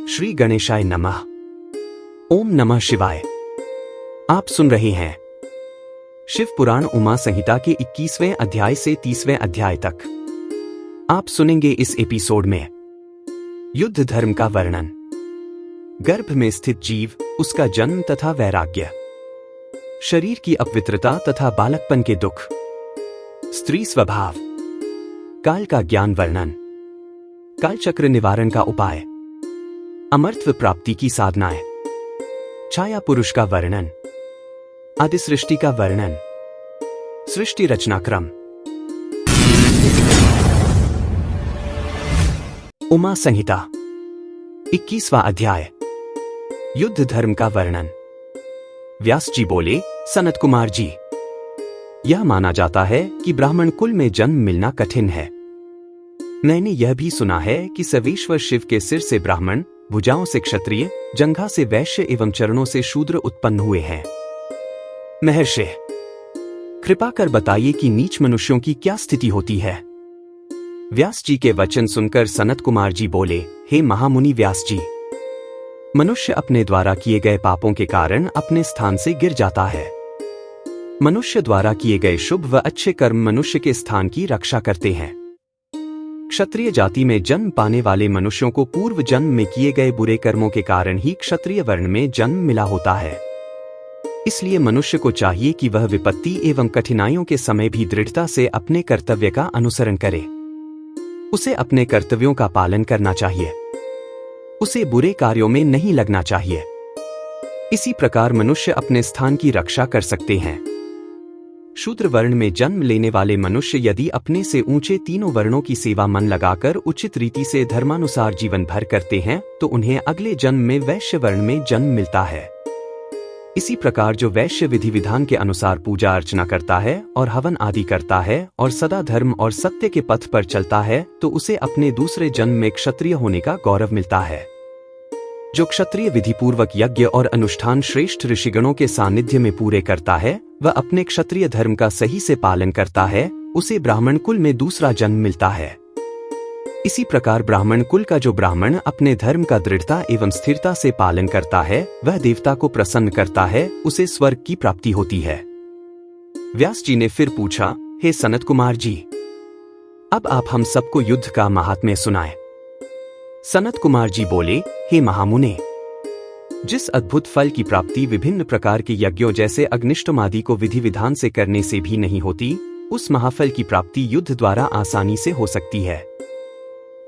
श्री गणेशाय नमः। ओम नमः शिवाय। आप सुन रहे हैं शिव पुराण उमा संहिता के 21वें अध्याय से 30वें अध्याय तक। आप सुनेंगे इस एपिसोड में युद्ध धर्म का वर्णन, गर्भ में स्थित जीव, उसका जन्म तथा वैराग्य, शरीर की अपवित्रता तथा बालकपन के दुख, स्त्री स्वभाव, काल का ज्ञान वर्णन, कालचक्र निवारण का उपाय, अमरत्व प्राप्ति की साधनाएं, छाया पुरुष का वर्णन, आदि सृष्टि का वर्णन, सृष्टि रचनाक्रम। उमा संहिता 21वां अध्याय, युद्ध धर्म का वर्णन। व्यास जी बोले, सनत कुमार जी, यह माना जाता है कि ब्राह्मण कुल में जन्म मिलना कठिन है। मैंने यह भी सुना है कि सर्वेश्वर शिव के सिर से ब्राह्मण, भुजाओं से क्षत्रिय, जंघा से वैश्य एवं चरणों से शूद्र उत्पन्न हुए हैं। महर्षि, कृपा कर बताइए कि नीच मनुष्यों की क्या स्थिति होती है। व्यास जी के वचन सुनकर सनत कुमार जी बोले, हे महामुनि व्यास जी, मनुष्य अपने द्वारा किए गए पापों के कारण अपने स्थान से गिर जाता है। मनुष्य द्वारा किए गए शुभ व अच्छे कर्म मनुष्य के स्थान की रक्षा करते हैं। क्षत्रिय जाति में जन्म पाने वाले मनुष्यों को पूर्व जन्म में किए गए बुरे कर्मों के कारण ही क्षत्रिय वर्ण में जन्म मिला होता है। इसलिए मनुष्य को चाहिए कि वह विपत्ति एवं कठिनाइयों के समय भी दृढ़ता से अपने कर्तव्य का अनुसरण करे। उसे अपने कर्तव्यों का पालन करना चाहिए। उसे बुरे कार्यों में नहीं लगना चाहिए। इसी प्रकार मनुष्य अपने स्थान की रक्षा कर सकते हैं। शूद्र वर्ण में जन्म लेने वाले मनुष्य यदि अपने से ऊंचे तीनों वर्णों की सेवा मन लगाकर उचित रीति से धर्मानुसार जीवन भर करते हैं तो उन्हें अगले जन्म में वैश्य वर्ण में जन्म मिलता है। इसी प्रकार जो वैश्य विधि विधान के अनुसार पूजा अर्चना करता है और हवन आदि करता है और सदा धर्म और सत्य के पथ पर चलता है तो उसे अपने दूसरे जन्म में क्षत्रिय होने का गौरव मिलता है। जो क्षत्रिय विधि पूर्वक यज्ञ और अनुष्ठान श्रेष्ठ ऋषिगणों के सानिध्य में पूरे करता है, वह अपने क्षत्रिय धर्म का सही से पालन करता है, उसे ब्राह्मण कुल में दूसरा जन्म मिलता है। इसी प्रकार ब्राह्मण कुल का जो ब्राह्मण अपने धर्म का दृढ़ता एवं स्थिरता से पालन करता है, वह देवता को प्रसन्न करता है, उसे स्वर्ग की प्राप्ति होती है। व्यास जी ने फिर पूछा, हे सनत कुमार जी, अब आप हम सबको युद्ध का महात्म्य सुनाएं। सनत कुमार जी बोले, हे महामुने, जिस अद्भुत फल की प्राप्ति विभिन्न प्रकार के यज्ञों जैसे अग्निष्टोम आदि को विधि विधान से करने से भी नहीं होती, उस महाफल की प्राप्ति युद्ध द्वारा आसानी से हो सकती है।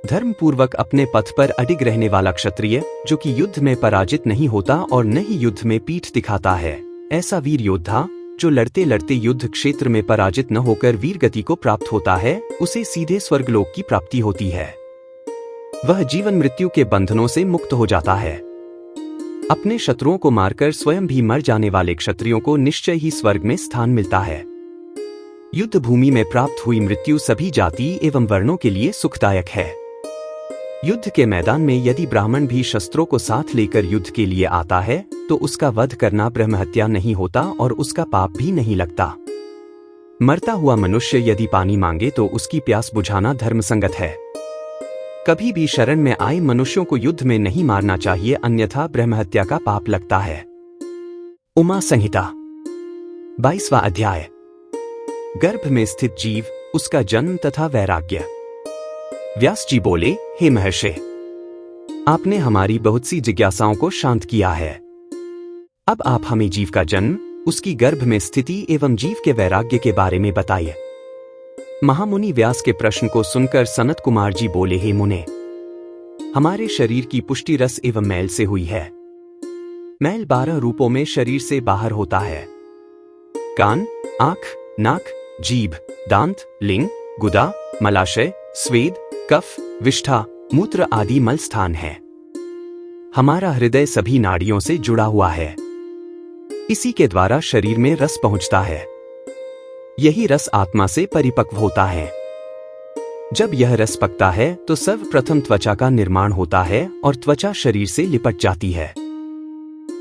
धर्म पूर्वक अपने पथ पर अडिग रहने वाला क्षत्रिय, जो कि युद्ध में पराजित नहीं होता और न ही युद्ध में पीठ दिखाता है, ऐसा वीर योद्धा जो लड़ते लड़ते युद्ध क्षेत्र में पराजित न होकर वीर गति को प्राप्त होता है, उसे सीधे स्वर्गलोक की प्राप्ति होती है। वह जीवन मृत्यु के बंधनों से मुक्त हो जाता है। अपने शत्रुओं को मारकर स्वयं भी मर जाने वाले क्षत्रियों को निश्चय ही स्वर्ग में स्थान मिलता है। युद्ध भूमि में प्राप्त हुई मृत्यु सभी जाति एवं वर्णों के लिए सुखदायक है। युद्ध के मैदान में यदि ब्राह्मण भी शस्त्रों को साथ लेकर युद्ध के लिए आता है तो उसका वध करना ब्रह्महत्या नहीं होता और उसका पाप भी नहीं लगता। मरता हुआ मनुष्य यदि पानी मांगे तो उसकी प्यास बुझाना धर्मसंगत है। कभी भी शरण में आए मनुष्यों को युद्ध में नहीं मारना चाहिए, अन्यथा ब्रह्महत्या का पाप लगता है। उमा संहिता 22वां अध्याय, गर्भ में स्थित जीव, उसका जन्म तथा वैराग्य। व्यास जी बोले, हे महर्षि, आपने हमारी बहुत सी जिज्ञासाओं को शांत किया है। अब आप हमें जीव का जन्म, उसकी गर्भ में स्थिति एवं जीव के वैराग्य के बारे में बताइए। महामुनि व्यास के प्रश्न को सुनकर सनत कुमार जी बोले, हे मुने, हमारे शरीर की पुष्टि रस एवं मैल से हुई है। मैल 12 रूपों में शरीर से बाहर होता है। कान, आंख, नाक, जीभ, दांत, लिंग, गुदा, मलाशय, स्वेद, कफ, विष्ठा, मूत्र आदि मल स्थान है। हमारा हृदय सभी नाड़ियों से जुड़ा हुआ है। इसी के द्वारा शरीर में रस पहुंचता है। यही रस आत्मा से परिपक्व होता है। जब यह रस पकता है तो सर्वप्रथम त्वचा का निर्माण होता है और त्वचा शरीर से लिपट जाती है।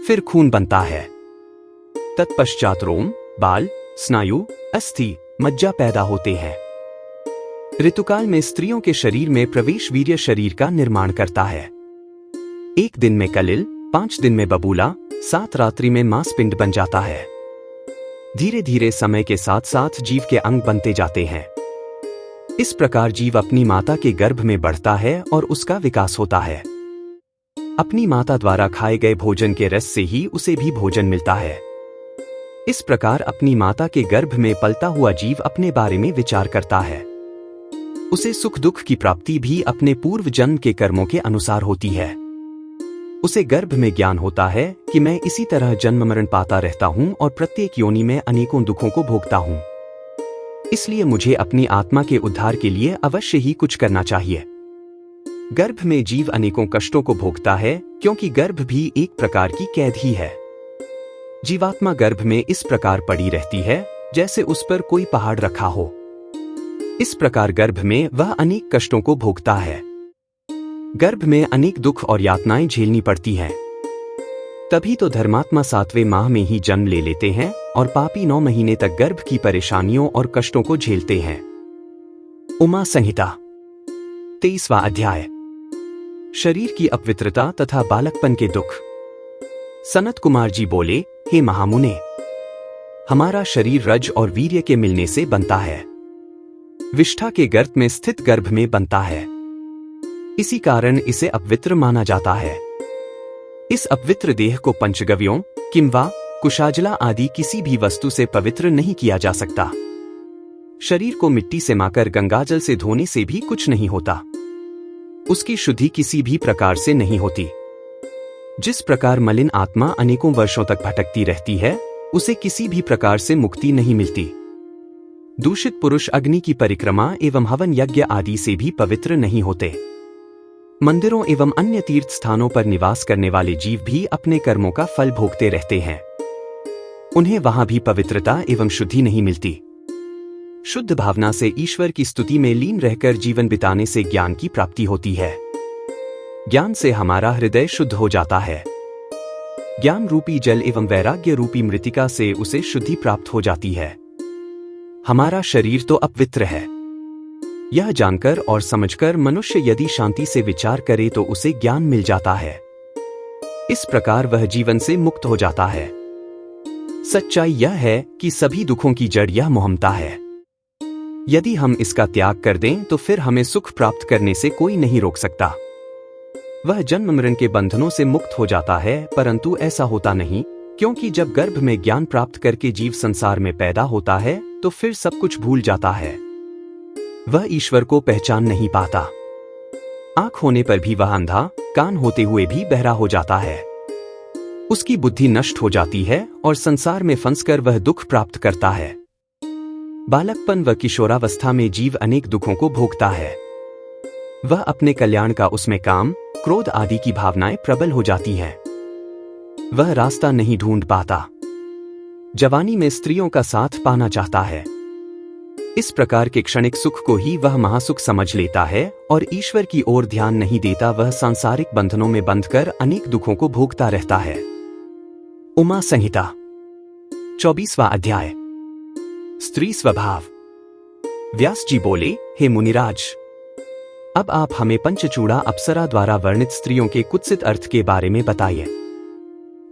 फिर खून बनता है। तत्पश्चात रोम, बाल, स्नायु, अस्थि, मज्जा पैदा होते हैं। ऋतुकाल में स्त्रियों के शरीर में प्रवेश वीर्य शरीर का निर्माण करता है। 1 दिन में कलिल, 5 दिन में बबूला, 7 रात्रि में मांसपिंड बन जाता है। धीरे धीरे समय के साथ साथ जीव के अंग बनते जाते हैं। इस प्रकार जीव अपनी माता के गर्भ में बढ़ता है और उसका विकास होता है। अपनी माता द्वारा खाए गए भोजन के रस से ही उसे भी भोजन मिलता है। इस प्रकार अपनी माता के गर्भ में पलता हुआ जीव अपने बारे में विचार करता है। उसे सुख दुख की प्राप्ति भी अपने पूर्व जन्म के कर्मों के अनुसार होती है। उसे गर्भ में ज्ञान होता है कि मैं इसी तरह जन्म मरण पाता रहता हूं और प्रत्येक योनि में अनेकों दुखों को भोगता हूं। इसलिए मुझे अपनी आत्मा के उद्धार के लिए अवश्य ही कुछ करना चाहिए। गर्भ में जीव अनेकों कष्टों को भोगता है क्योंकि गर्भ भी एक प्रकार की कैद ही है। जीवात्मा गर्भ में इस प्रकार पड़ी रहती है जैसे उस पर कोई पहाड़ रखा हो। इस प्रकार गर्भ में वह अनेक कष्टों को भोगता है। गर्भ में अनेक दुख और यातनाएं झेलनी पड़ती हैं। तभी तो धर्मात्मा 7वें माह में ही जन्म ले लेते हैं और पापी 9 महीने तक गर्भ की परेशानियों और कष्टों को झेलते हैं। उमा संहिता 23वां अध्याय। शरीर की अपवित्रता तथा बालकपन के दुख। सनत कुमार जी बोले, हे महामुने, हमारा शरीर रज और वीर्य के मिलने से बनता है। विष्ठा के गर्त में स्थित गर्भ में बनता है। इसी कारण इसे अपवित्र माना जाता है। इस अपवित्र देह को पंचगव्यों किंवा कुशाजला आदि किसी भी वस्तु से पवित्र नहीं किया जा सकता। शरीर को मिट्टी से माकर गंगाजल से धोने से भी कुछ नहीं होता। उसकी शुद्धि किसी भी प्रकार से नहीं होती। जिस प्रकार मलिन आत्मा अनेकों वर्षों तक भटकती रहती है, उसे किसी भी प्रकार से मुक्ति नहीं मिलती। दूषित पुरुष अग्नि की परिक्रमा एवं हवन यज्ञ आदि से भी पवित्र नहीं होते। मंदिरों एवं अन्य तीर्थ स्थानों पर निवास करने वाले जीव भी अपने कर्मों का फल भोगते रहते हैं। उन्हें वहां भी पवित्रता एवं शुद्धि नहीं मिलती। शुद्ध भावना से ईश्वर की स्तुति में लीन रहकर जीवन बिताने से ज्ञान की प्राप्ति होती है। ज्ञान से हमारा हृदय शुद्ध हो जाता है। ज्ञान रूपी जल एवं वैराग्य रूपी मृतिका से उसे शुद्धि प्राप्त हो जाती है। हमारा शरीर तो अपवित्र है। यह जानकर और समझकर मनुष्य यदि शांति से विचार करे तो उसे ज्ञान मिल जाता है। इस प्रकार वह जीवन से मुक्त हो जाता है। सच्चाई यह है कि सभी दुखों की जड़ यह मोहमता है। यदि हम इसका त्याग कर दें तो फिर हमें सुख प्राप्त करने से कोई नहीं रोक सकता। वह जन्म मरण के बंधनों से मुक्त हो जाता है, परंतु ऐसा होता नहीं, क्योंकि जब गर्भ में ज्ञान प्राप्त करके जीव संसार में पैदा होता है तो फिर सब कुछ भूल जाता है। वह ईश्वर को पहचान नहीं पाता। आंख होने पर भी वह अंधा, कान होते हुए भी बहरा हो जाता है। उसकी बुद्धि नष्ट हो जाती है और संसार में फंसकर वह दुख प्राप्त करता है। बालकपन व किशोरावस्था में जीव अनेक दुखों को भोगता है। वह अपने कल्याण का उसमें काम, क्रोध आदि की भावनाएं प्रबल हो जाती हैं। वह रास्ता नहीं ढूंढ पाता। जवानी में स्त्रियों का साथ पाना चाहता है। इस प्रकार के क्षणिक सुख को ही वह महासुख समझ लेता है और ईश्वर की ओर ध्यान नहीं देता। वह सांसारिक बंधनों में बंधकर अनेक दुखों को भोगता रहता है। उमा संहिता 24वां अध्याय। स्त्री स्वभाव। व्यास जी बोले, हे मुनिराज, अब आप हमें पंचचूड़ा अप्सरा द्वारा वर्णित स्त्रियों के कुत्सित अर्थ के बारे में बताइए।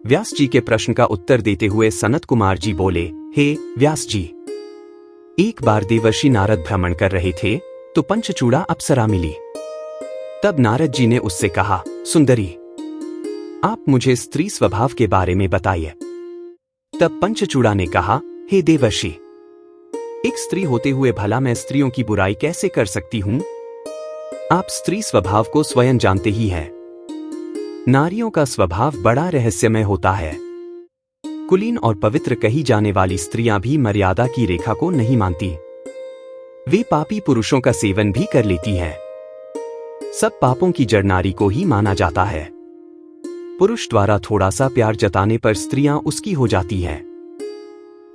व्यास जी के प्रश्न का उत्तर देते हुए सनत कुमार जी बोले, हे व्यास जी, एक बार देवर्षि नारद भ्रमण कर रहे थे तो पंचचूड़ा अप्सरा मिली। तब नारद जी ने उससे कहा, सुंदरी, आप मुझे स्त्री स्वभाव के बारे में बताइए। तब पंचचूड़ा ने कहा, हे देवर्षि, एक स्त्री होते हुए भला मैं स्त्रियों की बुराई कैसे कर सकती हूं? आप स्त्री स्वभाव को स्वयं जानते ही हैं। नारियों का स्वभाव बड़ा रहस्यमय होता है। कुलीन और पवित्र कही जाने वाली स्त्रियां भी मर्यादा की रेखा को नहीं मानती। वे पापी पुरुषों का सेवन भी कर लेती हैं। सब पापों की जड़ नारी को ही माना जाता है। पुरुष द्वारा थोड़ा सा प्यार जताने पर स्त्रियां उसकी हो जाती हैं।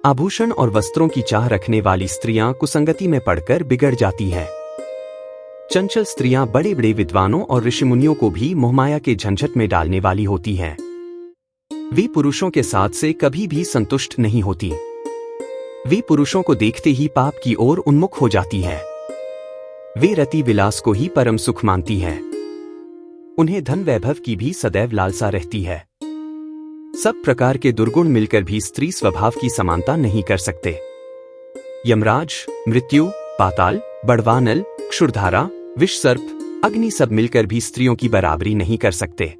आभूषण और वस्त्रों की चाह रखने वाली स्त्रियां कुसंगति में पड़कर बिगड़ जाती हैं। चंचल स्त्रियां बड़े बड़े विद्वानों और ऋषिमुनियों को भी मोहमाया के झंझट में डालने वाली होती हैं। वे पुरुषों के साथ से कभी भी संतुष्ट नहीं होती। वे पुरुषों को देखते ही पाप की ओर उन्मुख हो जाती हैं। वे रति विलास को ही परम सुख मानती हैं। उन्हें धन वैभव की भी सदैव लालसा रहती है। सब प्रकार के दुर्गुण मिलकर भी स्त्री स्वभाव की समानता नहीं कर सकते। यमराज, मृत्यु, पाताल, बड़वानल, क्षुरधारा, विष सर्प, अग्नि सब मिलकर भी स्त्रियों की बराबरी नहीं कर सकते।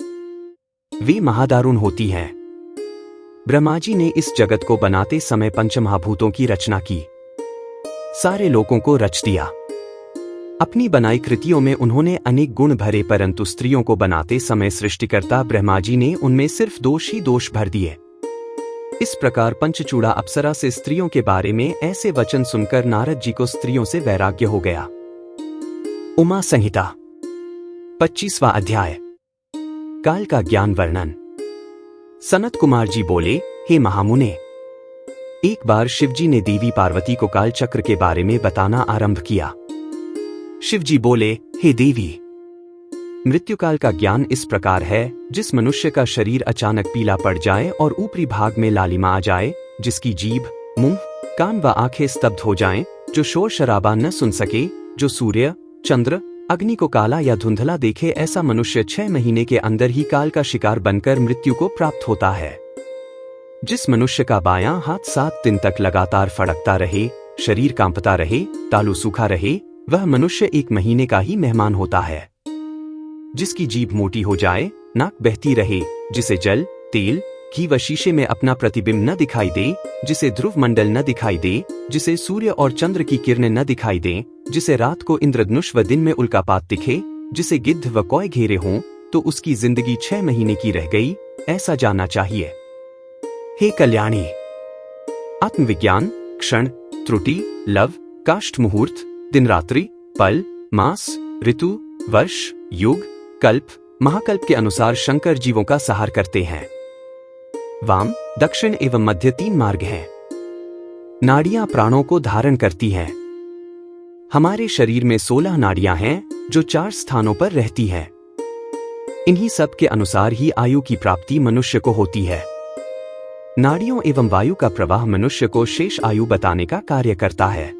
वे महादारुण होती हैं। ब्रह्मा जी ने इस जगत को बनाते समय पंचमहाभूतों की रचना की, सारे लोगों को रच दिया। अपनी बनाई कृतियों में उन्होंने अनेक गुण भरे, परंतु स्त्रियों को बनाते समय सृष्टिकर्ता ब्रह्मा जी ने उनमें सिर्फ दोष ही दोष भर दिए। इस प्रकार पंचचूड़ा अप्सरा से स्त्रियों के बारे में ऐसे वचन सुनकर नारद जी को स्त्रियों से वैराग्य हो गया। उमा संहिता 25वां अध्याय। काल का ज्ञान वर्णन। सनत कुमार जी बोले, हे महामुने, एक बार शिवजी ने देवी पार्वती को काल चक्र के बारे में बताना आरंभ किया। शिवजी बोले, हे देवी, मृत्युकाल का ज्ञान इस प्रकार है, जिस मनुष्य का शरीर अचानक पीला पड़ जाए और ऊपरी भाग में लालिमा आ जाए, जिसकी जीभ, मुंह, कान व आंखें स्तब्ध हो जाएं, जो शोर शराबा न सुन सके, जो सूर्य, चंद्र, अग्नि को काला या धुंधला देखे, ऐसा मनुष्य 6 महीने के अंदर ही काल का शिकार बनकर मृत्यु को प्राप्त होता है। जिस मनुष्य का बायां हाथ 7 दिन तक लगातार फड़कता रहे, शरीर कांपता रहे, तालू सूखा रहे, वह मनुष्य 1 महीने का ही मेहमान होता है। जिसकी जीभ मोटी हो जाए, नाक बहती रहे, जिसे जल, तेल, घी व शीशे में अपना प्रतिबिंब न दिखाई दे, जिसे ध्रुव मंडल न दिखाई दे, जिसे सूर्य और चंद्र की किरणें न दिखाई दें, जिसे रात को इंद्रधनुष व दिन में उल्कापात दिखे, जिसे गिद्ध व कौए घेरे हों, तो उसकी जिंदगी 6 महीने की रह गई, ऐसा जानना चाहिए। हे कल्याणी, आत्मविज्ञान, क्षण, त्रुटि, लव, काष्ठ मुहूर्त, दिन रात्रि, पल, मास, ऋतु, वर्ष, युग, कल्प, महाकल्प के अनुसार शंकर जीवों का सहार करते हैं। वाम, दक्षिण एवं मध्य 3 मार्ग हैं। नाड़ियां प्राणों को धारण करती हैं। हमारे शरीर में 16 नाड़ियां हैं, जो 4 स्थानों पर रहती हैं। इन्हीं सब के अनुसार ही आयु की प्राप्ति मनुष्य को होती है। नाड़ियों एवं वायु का प्रवाह मनुष्य को शेष आयु बताने का कार्य करता है।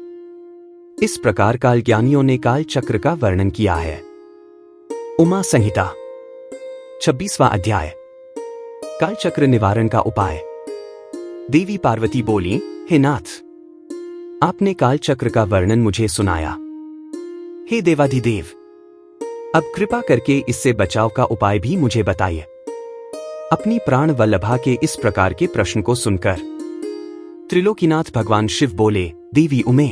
इस प्रकार काल ज्ञानियों ने काल चक्र का वर्णन किया है। उमा संहिता 26वां अध्याय। काल चक्र निवारण का उपाय। देवी पार्वती बोली, हे नाथ, आपने काल चक्र का वर्णन मुझे सुनाया। हे देवाधिदेव, अब कृपा करके इससे बचाव का उपाय भी मुझे बताइए। अपनी प्राण वल्लभा के इस प्रकार के प्रश्न को सुनकर त्रिलोकीनाथ भगवान शिव बोले, देवी उमे,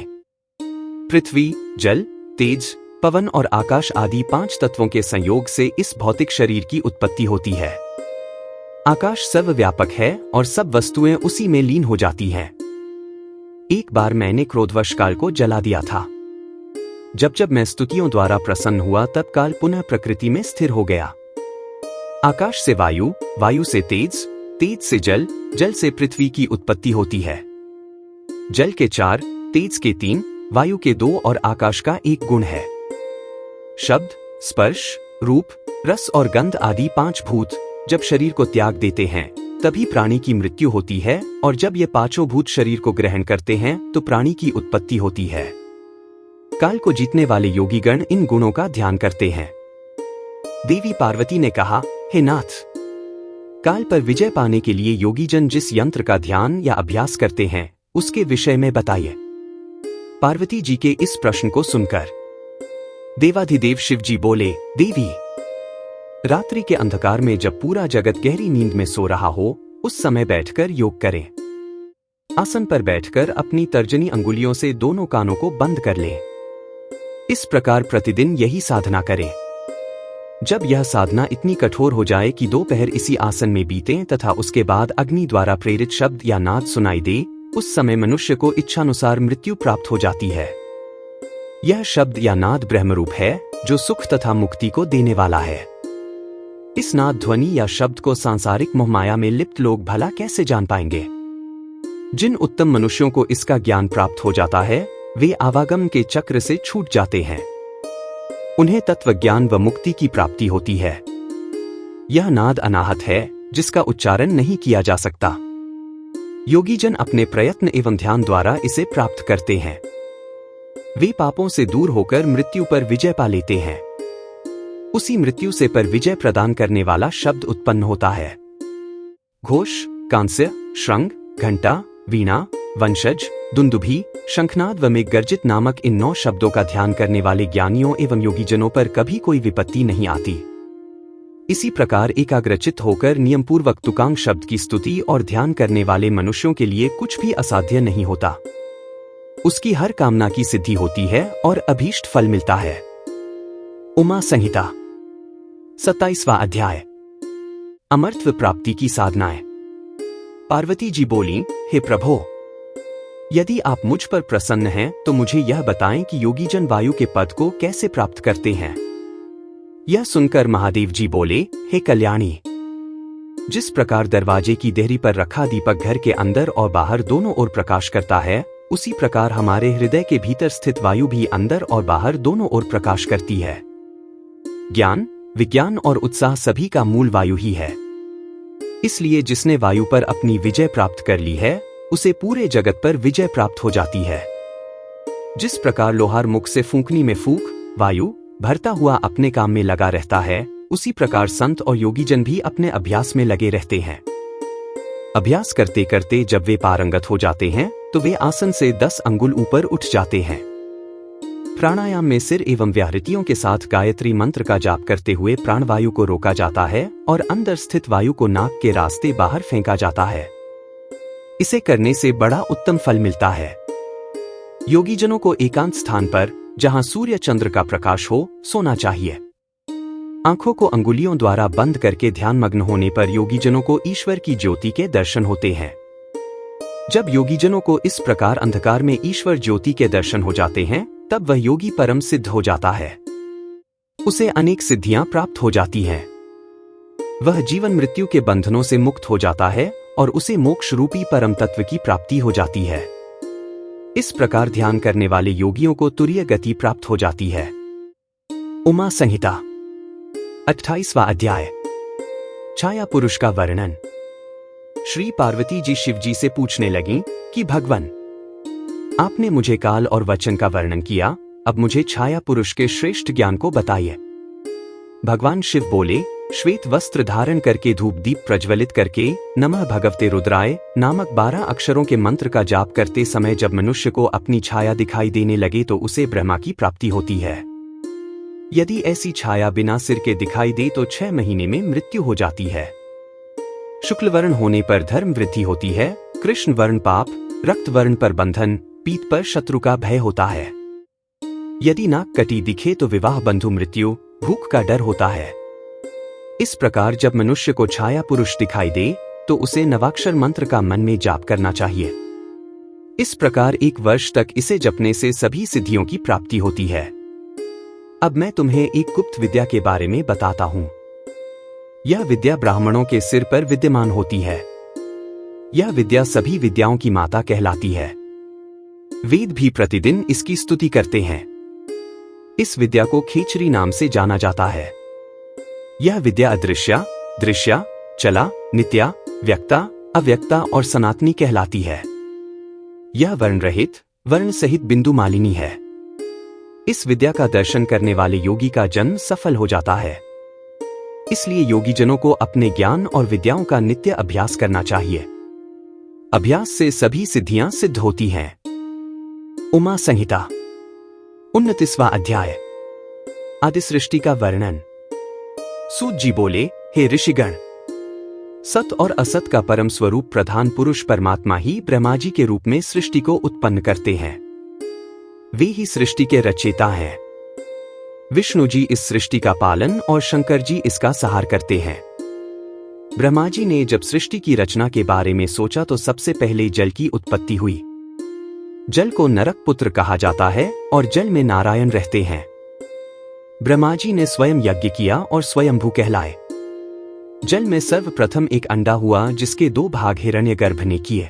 पृथ्वी, जल, तेज, पवन और आकाश आदि 5 तत्वों के संयोग से इस भौतिक शरीर की उत्पत्ति होती है। आकाश सर्वव्यापक है और सब वस्तुएं उसी में लीन हो जाती हैं। एक बार मैंने क्रोधवश काल को जला दिया था। जब जब मैं स्तुतियों द्वारा प्रसन्न हुआ, तब काल पुनः प्रकृति में स्थिर हो गया। आकाश से वायु, वायु से तेज, तेज से जल, जल से पृथ्वी की उत्पत्ति होती है। जल के 4, तेज के 3, वायु के 2 और आकाश का 1 गुण है। शब्द, स्पर्श, रूप, रस और गंध आदि 5 भूत जब शरीर को त्याग देते हैं, तभी प्राणी की मृत्यु होती है, और जब ये 5 भूत शरीर को ग्रहण करते हैं तो प्राणी की उत्पत्ति होती है। काल को जीतने वाले योगीगण इन गुणों का ध्यान करते हैं। देवी पार्वती ने कहा, हे नाथ, काल पर विजय पाने के लिए योगीजन जिस यंत्र का ध्यान या अभ्यास करते हैं, उसके विषय में बताइए। पार्वती जी के इस प्रश्न को सुनकर देवाधिदेव शिव जी बोले, देवी, रात्रि के अंधकार में जब पूरा जगत गहरी नींद में सो रहा हो, उस समय बैठकर योग करें। आसन पर बैठकर अपनी तर्जनी अंगुलियों से दोनों कानों को बंद कर लें। इस प्रकार प्रतिदिन यही साधना करें। जब यह साधना इतनी कठोर हो जाए कि दोपहर इसी आसन में बीते तथा उसके बाद अग्नि द्वारा प्रेरित शब्द या नाद सुनाई दे, उस समय मनुष्य को इच्छानुसार मृत्यु प्राप्त हो जाती है। यह शब्द या नाद ब्रह्मरूप है, जो सुख तथा मुक्ति को देने वाला है। इस नाद ध्वनि या शब्द को सांसारिक मोहमाया में लिप्त लोग भला कैसे जान पाएंगे? जिन उत्तम मनुष्यों को इसका ज्ञान प्राप्त हो जाता है, वे आवागम के चक्र से छूट जाते हैं। उन्हें तत्व ज्ञान व मुक्ति की प्राप्ति होती है। यह नाद अनाहत है, जिसका उच्चारण नहीं किया जा सकता। योगीजन अपने प्रयत्न एवं ध्यान द्वारा इसे प्राप्त करते हैं। वे पापों से दूर होकर मृत्यु पर विजय पा लेते हैं। उसी मृत्यु से पर विजय प्रदान करने वाला शब्द उत्पन्न होता है। घोष, कांस्य, श्रृंग, घंटा, वीणा, वंशज, दुंदुभी, शंखनाद व मेघगर्जित नामक इन 9 शब्दों का ध्यान करने वाले ज्ञानियों एवं योगीजनों पर कभी कोई विपत्ति नहीं आती। इसी प्रकार एकाग्रचित्त होकर नियमपूर्वक तुकांग शब्द की स्तुति और ध्यान करने वाले मनुष्यों के लिए कुछ भी असाध्य नहीं होता। उसकी हर कामना की सिद्धि होती है और अभीष्ट फल मिलता है। उमा संहिता 27वां अध्याय। अमरत्व प्राप्ति की साधनाएं। पार्वती जी बोली, हे प्रभो, यदि आप मुझ पर प्रसन्न हैं तो मुझे यह बताएं कि योगीजन वायु के पद को कैसे प्राप्त करते हैं। यह सुनकर महादेव जी बोले, हे कल्याणी, जिस प्रकार दरवाजे की देहरी पर रखा दीपक घर के अंदर और बाहर दोनों ओर प्रकाश करता है, उसी प्रकार हमारे हृदय के भीतर स्थित वायु भी अंदर और बाहर दोनों ओर प्रकाश करती है। ज्ञान, विज्ञान और उत्साह सभी का मूल वायु ही है। इसलिए जिसने वायु पर अपनी विजय प्राप्त कर ली है, उसे पूरे जगत पर विजय प्राप्त हो जाती है। जिस प्रकार लोहार मुख से फूंकनी में फूंक वायु भरता हुआ अपने काम में लगा रहता है, उसी प्रकार संत और योगीजन भी अपने अभ्यास में लगे रहते हैं। अभ्यास करते करते जब वे पारंगत हो जाते हैं तो वे आसन से 10 अंगुल ऊपर उठ जाते हैं। प्राणायाम में सिर एवं व्याहृतियों के साथ गायत्री मंत्र का जाप करते हुए प्राणवायु को रोका जाता है और अंदर स्थित वायु को नाक के रास्ते बाहर फेंका जाता है। इसे करने से बड़ा उत्तम फल मिलता है। योगीजनों को एकांत स्थान पर, जहां सूर्य चंद्र का प्रकाश हो, सोना चाहिए। आंखों को अंगुलियों द्वारा बंद करके ध्यानमग्न होने पर योगीजनों को ईश्वर की ज्योति के दर्शन होते हैं। जब योगीजनों को इस प्रकार अंधकार में ईश्वर ज्योति के दर्शन हो जाते हैं, तब वह योगी परम सिद्ध हो जाता है। उसे अनेक सिद्धियां प्राप्त हो जाती हैं। वह जीवन मृत्यु के बंधनों से मुक्त हो जाता है और उसे मोक्ष रूपी परम तत्व की प्राप्ति हो जाती है। इस प्रकार ध्यान करने वाले योगियों को तुरीय गति प्राप्त हो जाती है। उमा संहिता 28वां अध्याय। छाया पुरुष का वर्णन। श्री पार्वती जी शिव जी से पूछने लगीं कि भगवान, आपने मुझे काल और वचन का वर्णन किया, अब मुझे छाया पुरुष के श्रेष्ठ ज्ञान को बताइए। भगवान शिव बोले, श्वेत वस्त्र धारण करके धूप दीप प्रज्वलित करके नमः भगवते रुद्राय नामक 12 अक्षरों के मंत्र का जाप करते समय जब मनुष्य को अपनी छाया दिखाई देने लगे तो उसे ब्रह्मा की प्राप्ति होती है। यदि ऐसी छाया बिना सिर के दिखाई दे तो 6 महीने में मृत्यु हो जाती है। शुक्ल वर्ण होने पर धर्म वृद्धि होती है, कृष्ण वर्ण पाप, रक्त वर्ण पर बंधन, पीत पर शत्रु का भय होता है। यदि नाक कटी दिखे तो विवाह बंधु मृत्यु, भूख का डर होता है। इस प्रकार जब मनुष्य को छाया पुरुष दिखाई दे तो उसे नवाक्षर मंत्र का मन में जाप करना चाहिए। इस प्रकार 1 वर्ष तक इसे जपने से सभी सिद्धियों की प्राप्ति होती है। अब मैं तुम्हें एक गुप्त विद्या के बारे में बताता हूं। यह विद्या ब्राह्मणों के सिर पर विद्यमान होती है। यह विद्या सभी विद्याओं की माता कहलाती है। वेद भी प्रतिदिन इसकी स्तुति करते हैं। इस विद्या को खेचरी नाम से जाना जाता है। यह विद्या अदृश्या, दृश्या, चला, नित्या, व्यक्ता, अव्यक्ता और सनातनी कहलाती है। यह वर्ण रहित, वर्ण सहित बिंदु मालिनी है। इस विद्या का दर्शन करने वाले योगी का जन्म सफल हो जाता है। इसलिए योगीजनों को अपने ज्ञान और विद्याओं का नित्य अभ्यास करना चाहिए। अभ्यास से सभी सिद्धियां सिद्ध होती हैं। उमा संहिता 29वां अध्याय। आदि सृष्टि का वर्णन। सूत जी बोले, हे ऋषिगण, सत और असत का परम स्वरूप प्रधान पुरुष परमात्मा ही ब्रह्मा जी के रूप में सृष्टि को उत्पन्न करते हैं। वे ही सृष्टि के रचयिता हैं। विष्णु जी इस सृष्टि का पालन और शंकर जी इसका सहार करते हैं। ब्रह्मा जी ने जब सृष्टि की रचना के बारे में सोचा तो सबसे पहले जल की उत्पत्ति हुई। जल को नरक पुत्र कहा जाता है और जल में नारायण रहते हैं। ब्रह्मा जी ने स्वयं यज्ञ किया और स्वयंभू कहलाए। जल में सर्वप्रथम एक अंडा हुआ जिसके 2 भाग हिरण्यगर्भ ने किए।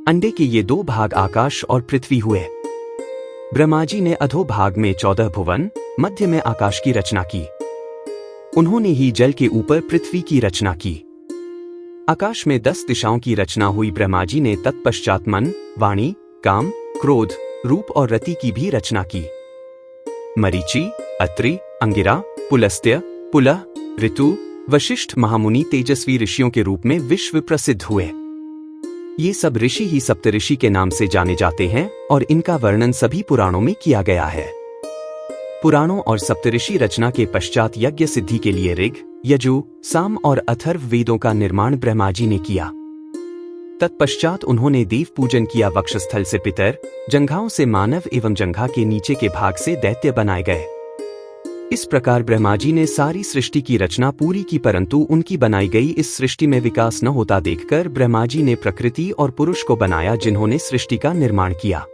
अंडे के ये 2 भाग आकाश और पृथ्वी हुए। ब्रह्मा जी ने अधोभाग में 14 भुवन, मध्य में आकाश की रचना की। उन्होंने ही जल के ऊपर पृथ्वी की रचना की। आकाश में 10 दिशाओं की रचना हुई। ब्रह्मा जी ने तत्पश्चात मन, वाणी, काम, क्रोध, रूप और रति की भी रचना की। मरीचि, अत्रि, अंगिरा, पुलस्त्य, पुलह, ऋतु, वशिष्ठ महामुनि तेजस्वी ऋषियों के रूप में विश्व प्रसिद्ध हुए। ये सब ऋषि ही सप्तऋषि के नाम से जाने जाते हैं और इनका वर्णन सभी पुराणों में किया गया है। पुराणों और सप्तऋषि रचना के पश्चात यज्ञ सिद्धि के लिए ऋग, यजु, साम और अथर्व वेदों का निर्माण ब्रह्मा जी ने किया। तत्पश्चात उन्होंने देव पूजन किया। वक्षस्थल से पितर, जंघाओं से मानव एवं जंघा के नीचे के भाग से दैत्य बनाए गए। इस प्रकार ब्रह्मा जी ने सारी सृष्टि की रचना पूरी की, परंतु उनकी बनाई गई इस सृष्टि में विकास न होता देखकर ब्रह्मा जी ने प्रकृति और पुरुष को बनाया, जिन्होंने सृष्टि का निर्माण किया।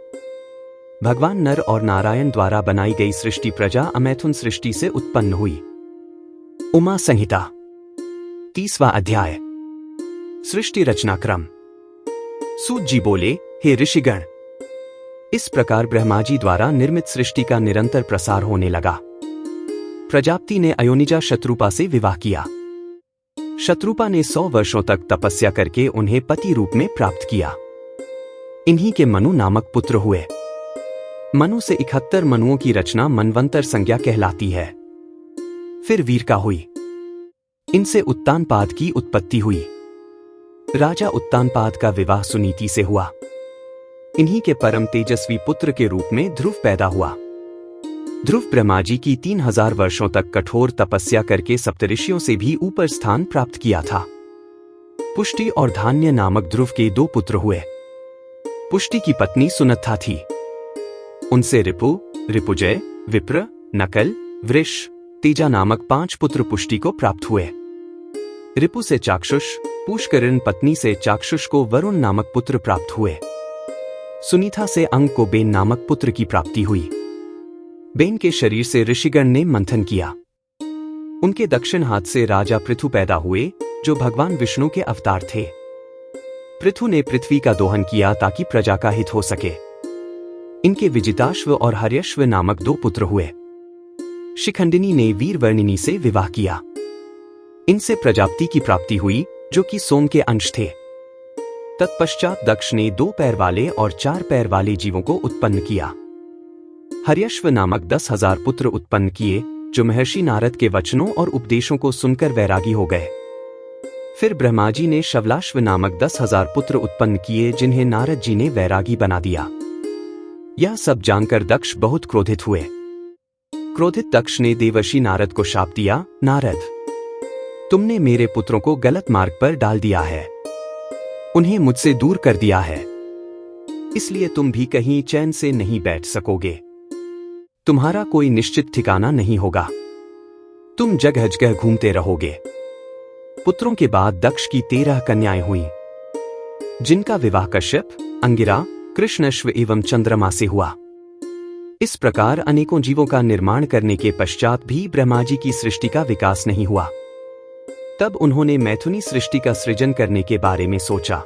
भगवान नर और नारायण द्वारा बनाई गई सृष्टि प्रजा अमैथुन सृष्टि से उत्पन्न हुई। उमा संहिता 30वां अध्याय। सृष्टि रचना क्रम। सूत जी बोले, हे ऋषिगण, इस प्रकार ब्रह्मा जी द्वारा निर्मित सृष्टि का निरंतर प्रसार होने लगा। प्रजापति ने अयोनिजा शत्रुपा से विवाह किया। शत्रुपा ने 100 वर्षों तक तपस्या करके उन्हें पति रूप में प्राप्त किया। इन्हीं के मनु नामक पुत्र हुए। मनु से 71 मनुओं की रचना मनवंतर संज्ञा कहलाती है। फिर वीरका हुई। इनसे उत्तानपाद की उत्पत्ति हुई। राजा उत्तानपाद का विवाह सुनीति से हुआ। इन्हीं के परम तेजस्वी पुत्र के रूप में ध्रुव पैदा हुआ। ध्रुव ब्रह्मा जी की 3000 वर्षों तक कठोर तपस्या करके सप्तऋषियों से भी ऊपर स्थान प्राप्त किया था। पुष्टि और धान्य नामक ध्रुव के 2 पुत्र हुए। पुष्टि की पत्नी सुनत्था थी। उनसे रिपु, रिपुजय, विप्र, नकल, वृष, तेजा नामक 5 पुत्र पुष्टि को प्राप्त हुए। रिपु से चाक्षुष, पुष्करण पत्नी से चाक्षुष को वरुण नामक पुत्र प्राप्त हुए। सुनीता से अंग को बेन नामक पुत्र की प्राप्ति हुई। बेन के शरीर से ऋषिगण ने मंथन किया। उनके दक्षिण हाथ से राजा पृथु पैदा हुए, जो भगवान विष्णु के अवतार थे। पृथु ने पृथ्वी का दोहन किया ताकि प्रजा का हित हो सके। इनके विजिताश्व और हर्यश्व नामक 2 पुत्र हुए। शिखंडिनी ने वीरवर्णिनी से विवाह किया। इनसे प्रजापति की प्राप्ति हुई, जो कि सोम के अंश थे। तत्पश्चात दक्ष ने 2 पैर वाले और 4 पैर वाले जीवों को उत्पन्न किया। हर्यश्व नामक 10,000 पुत्र उत्पन्न किए, जो महर्षि नारद के वचनों और उपदेशों को सुनकर वैरागी हो गए। फिर ब्रह्मा जी ने शवलाश्व नामक 10,000 पुत्र उत्पन्न किए, जिन्हें नारद जी ने वैरागी बना दिया। यह सब जानकर दक्ष बहुत क्रोधित हुए। क्रोधित दक्ष ने देवर्षि नारद को शाप दिया, नारद, तुमने मेरे पुत्रों को गलत मार्ग पर डाल दिया है, उन्हें मुझसे दूर कर दिया है, इसलिए तुम भी कहीं चैन से नहीं बैठ सकोगे। तुम्हारा कोई निश्चित ठिकाना नहीं होगा, तुम जगह जगह घूमते रहोगे। पुत्रों के बाद दक्ष की 13 कन्याएं हुईं, जिनका विवाह कश्यप, अंगिरा, कृष्णश्व एवं चंद्रमा से हुआ। इस प्रकार अनेकों जीवों का निर्माण करने के पश्चात भी ब्रह्मा जी की सृष्टि का विकास नहीं हुआ। तब उन्होंने मैथुनी सृष्टि का सृजन करने के बारे में सोचा।